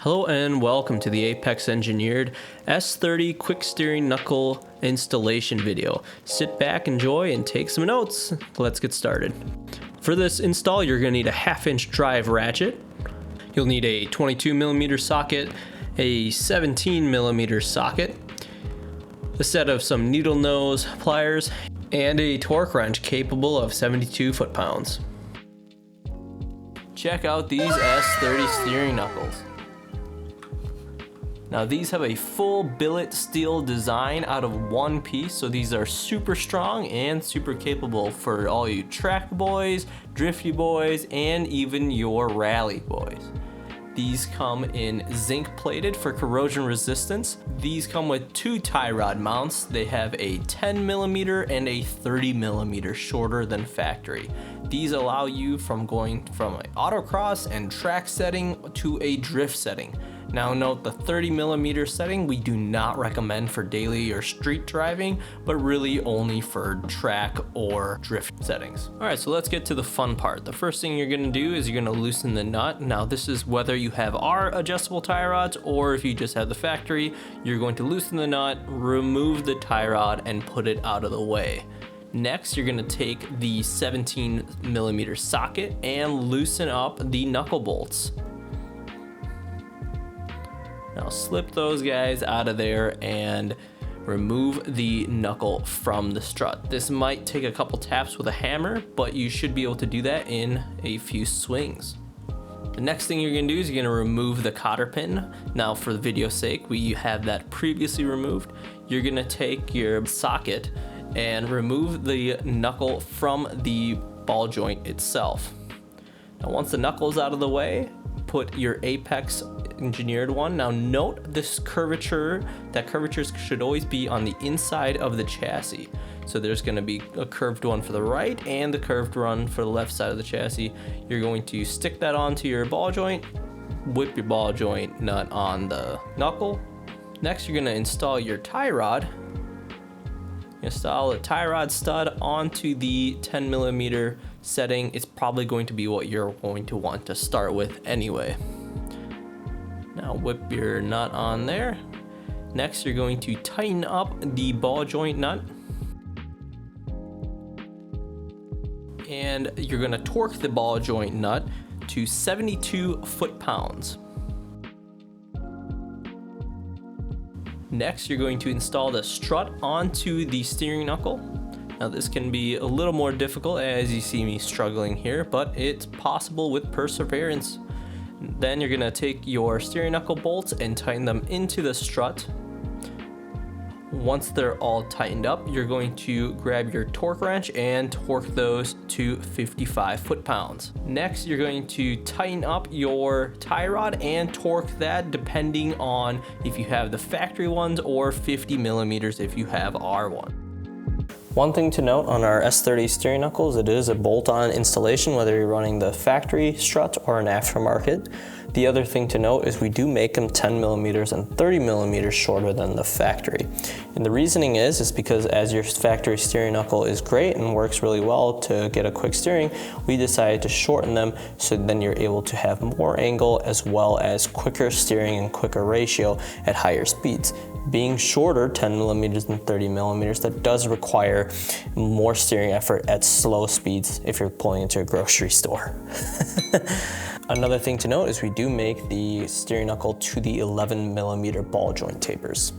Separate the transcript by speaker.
Speaker 1: Hello and welcome to the Apex Engineered S30 quick steering knuckle installation video. Sit back, enjoy, and take some notes. Let's get started. For this install, you're going to need a 1/2-inch drive ratchet. You'll need a 22mm socket, a 17mm socket, a set of some needle nose pliers, and a torque wrench capable of 72 foot-pounds. Check out these S30 steering knuckles. Now these have a full billet steel design out of one piece, so these are super strong and super capable for all you track boys, drifty boys, and even your rally boys. These come in zinc plated for corrosion resistance. These come with 2 tie rod mounts. They have a 10mm and a 30mm shorter than factory. These allow you from going from an autocross and track setting to a drift setting. Now note, the 30mm setting we do not recommend for daily or street driving, but really only for track or drift settings. All right, so let's get to the fun part. The first thing you're gonna do is you're gonna loosen the nut. Now this is whether you have our adjustable tie rods or if you just have the factory, you're going to loosen the nut, remove the tie rod, and put it out of the way. Next, you're gonna take the 17mm socket and loosen up the knuckle bolts. Now slip those guys out of there and remove the knuckle from the strut. This might take a couple taps with a hammer, but you should be able to do that in a few swings. The next thing you're gonna do is you're gonna remove the cotter pin. Now for the video's sake, we have that previously removed. You're gonna take your socket and remove the knuckle from the ball joint itself. Now once the knuckle's out of the way, put your Apex engineered one. Now note this curvature, that curvatures should always be on the inside of the chassis. So there's going to be a curved one for the right and the curved one for the left side of the chassis. You're going to stick that onto your ball joint, whip your ball joint nut on the knuckle. Next, you're going to install your tie rod. Install a tie rod stud onto the 10mm setting. It's probably going to be what you're going to want to start with anyway. Now whip your nut on there. Next, you're going to tighten up the ball joint nut. And you're gonna torque the ball joint nut to 72 foot-pounds. Next, you're going to install the strut onto the steering knuckle. Now this can be a little more difficult as you see me struggling here, but it's possible with perseverance. Then you're gonna take your steering knuckle bolts and tighten them into the strut. Once they're all tightened up, you're going to grab your torque wrench and torque those to 55 foot-pounds. Next, you're going to tighten up your tie rod and torque that depending on if you have the factory ones or 50mm if you have our one. One thing to note on our S30 steering knuckles, it is a bolt-on installation whether you're running the factory strut or an aftermarket. The other thing to note is we do make them 10mm and 30mm shorter than the factory. And the reasoning is because as your factory steering knuckle is great and works really well to get a quick steering, we decided to shorten them so then you're able to have more angle as well as quicker steering and quicker ratio at higher speeds. Being shorter, 10mm and 30mm, that does require more steering effort at slow speeds if you're pulling into a grocery store. Another thing to note is we do make the steering knuckle to the 11mm ball joint tapers.